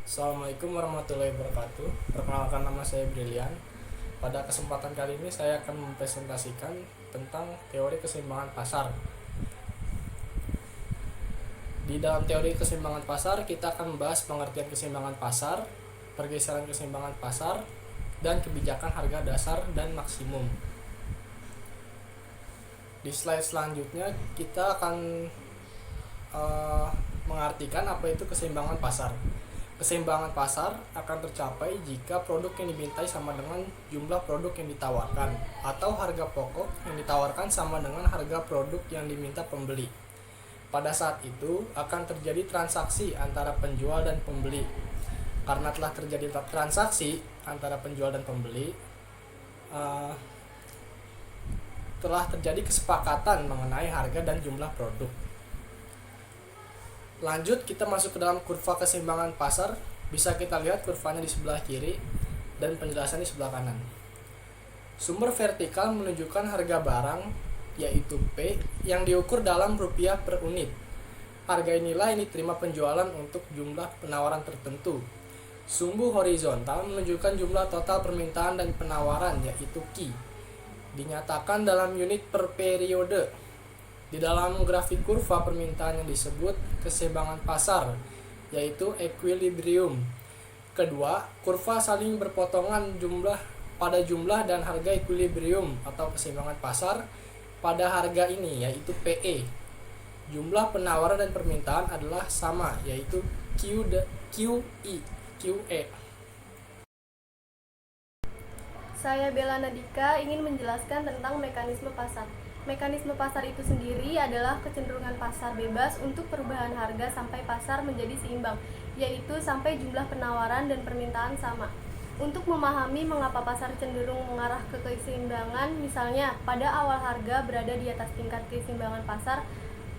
Assalamualaikum warahmatullahi wabarakatuh. Perkenalkan, nama saya Brilian. Pada kesempatan kali ini saya akan mempresentasikan tentang teori keseimbangan pasar. Di dalam teori keseimbangan pasar, kita akan membahas pengertian keseimbangan pasar, pergeseran keseimbangan pasar, dan kebijakan harga dasar dan maksimum. Di slide selanjutnya kita akan mengartikan apa itu keseimbangan pasar. Keseimbangan pasar akan tercapai jika produk yang dimintai sama dengan jumlah produk yang ditawarkan, atau harga pokok yang ditawarkan sama dengan harga produk yang diminta pembeli. Pada saat itu akan terjadi transaksi antara penjual dan pembeli. Karena telah terjadi transaksi antara penjual dan pembeli, telah terjadi kesepakatan mengenai harga dan jumlah produk. Lanjut, kita masuk ke dalam kurva keseimbangan pasar. Bisa kita lihat kurvanya di sebelah kiri dan penjelasan di sebelah kanan. Sumber vertikal menunjukkan harga barang, yaitu P, yang diukur dalam rupiah per unit. Harga inilah yang diterima penjualan untuk jumlah penawaran tertentu. Sumbu horizontal menunjukkan jumlah total permintaan dan penawaran, yaitu Q, dinyatakan dalam unit per periode. Di dalam grafik kurva permintaan yang disebut keseimbangan pasar, yaitu equilibrium. Kedua, kurva saling berpotongan pada jumlah dan harga equilibrium atau keseimbangan pasar pada harga ini, yaitu PE. Jumlah penawaran dan permintaan adalah sama, yaitu QE. Saya Bella Nadika ingin menjelaskan tentang mekanisme pasar. Mekanisme pasar itu sendiri adalah kecenderungan pasar bebas untuk perubahan harga sampai pasar menjadi seimbang, yaitu sampai jumlah penawaran dan permintaan sama. Untuk memahami mengapa pasar cenderung mengarah ke keseimbangan, misalnya pada awal harga berada di atas tingkat keseimbangan pasar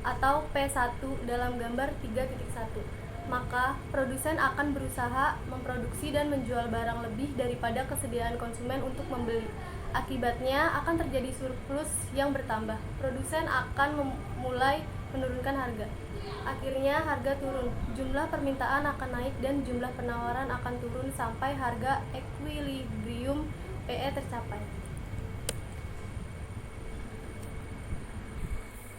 atau P1 dalam gambar 3.1, maka produsen akan berusaha memproduksi dan menjual barang lebih daripada kesediaan konsumen untuk membeli. Akibatnya akan terjadi surplus yang bertambah. Produsen akan mulai menurunkan harga. Akhirnya harga turun, jumlah permintaan akan naik dan jumlah penawaran akan turun sampai harga equilibrium PE tercapai.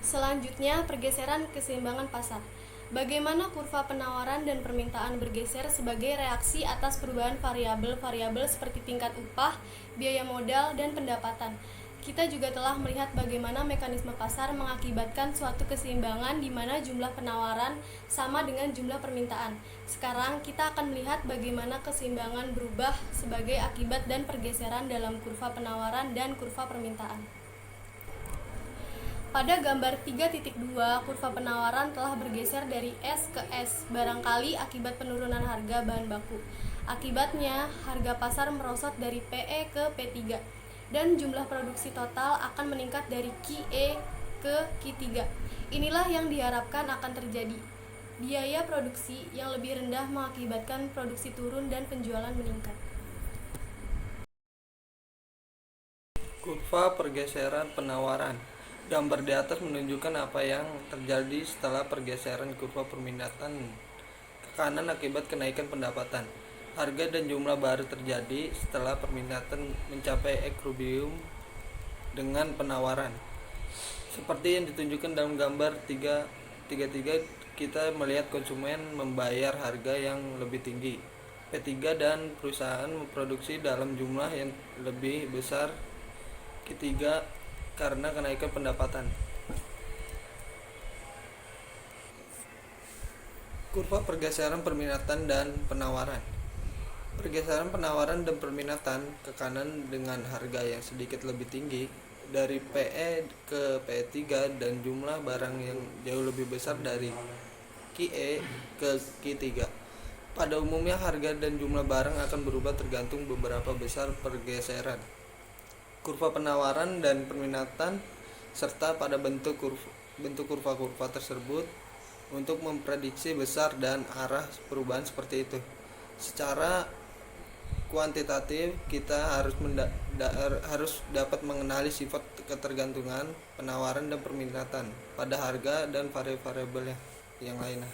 Selanjutnya, pergeseran keseimbangan pasar. Bagaimana kurva penawaran dan permintaan bergeser sebagai reaksi atas perubahan variabel-variabel seperti tingkat upah, biaya modal, dan pendapatan. Kita juga telah melihat bagaimana mekanisme pasar mengakibatkan suatu keseimbangan di mana jumlah penawaran sama dengan jumlah permintaan. Sekarang kita akan melihat bagaimana keseimbangan berubah sebagai akibat dan pergeseran dalam kurva penawaran dan kurva permintaan. Pada gambar 3.2, kurva penawaran telah bergeser dari S ke S, barangkali akibat penurunan harga bahan baku. Akibatnya, harga pasar merosot dari PE ke P3, dan jumlah produksi total akan meningkat dari QE ke Q3. Inilah yang diharapkan akan terjadi. Biaya produksi yang lebih rendah mengakibatkan produksi turun dan penjualan meningkat. Kurva pergeseran penawaran. Gambar di atas menunjukkan apa yang terjadi setelah pergeseran kurva permintaan ke kanan akibat kenaikan pendapatan. Harga dan jumlah baru terjadi setelah permintaan mencapai equilibrium dengan penawaran. Seperti yang ditunjukkan dalam gambar 3.3, kita melihat konsumen membayar harga yang lebih tinggi, P3, dan perusahaan memproduksi dalam jumlah yang lebih besar, Q3, karena kenaikan pendapatan. Kurva pergeseran permintaan dan penawaran. Pergeseran penawaran dan permintaan ke kanan dengan harga yang sedikit lebih tinggi dari PE ke P3 dan jumlah barang yang jauh lebih besar dari QE ke Q3. Pada umumnya harga dan jumlah barang akan berubah tergantung beberapa besar pergeseran kurva penawaran dan permintaan serta pada bentuk kurva-kurva tersebut untuk memprediksi besar dan arah perubahan seperti itu. Secara kuantitatif, kita harus dapat mengenali sifat ketergantungan penawaran dan permintaan pada harga dan variabel yang lainnya.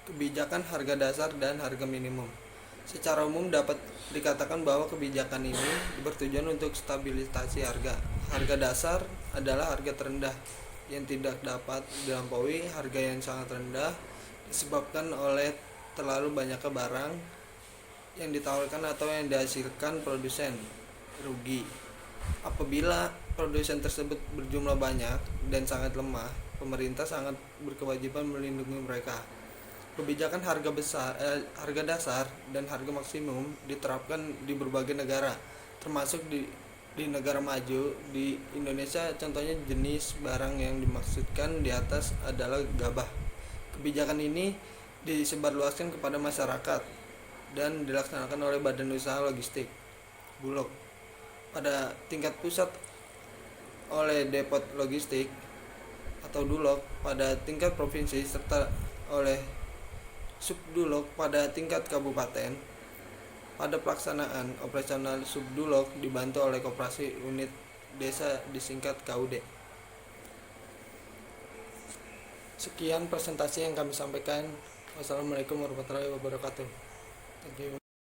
Kebijakan harga dasar dan harga minimum. Secara umum dapat dikatakan bahwa kebijakan ini bertujuan untuk stabilisasi harga. Harga dasar adalah harga terendah yang tidak dapat dilampaui. Harga yang sangat rendah disebabkan oleh terlalu banyaknya barang yang ditawarkan atau yang dihasilkan produsen, rugi. Apabila produsen tersebut berjumlah banyak dan sangat lemah, pemerintah sangat berkewajiban melindungi mereka. Kebijakan harga dasar dan harga maksimum diterapkan di berbagai negara, termasuk di negara maju. Di Indonesia contohnya jenis barang yang dimaksudkan di atas adalah gabah. Kebijakan ini disebarluaskan kepada masyarakat dan dilaksanakan oleh Badan Usaha Logistik Bulog pada tingkat pusat oleh Depot Logistik atau Dulog pada tingkat provinsi serta oleh Subdulog pada tingkat kabupaten. Pada pelaksanaan operasional Subdulog dibantu oleh koperasi unit desa disingkat KUD. Sekian presentasi yang kami sampaikan. Wassalamualaikum warahmatullahi wabarakatuh. Thank you.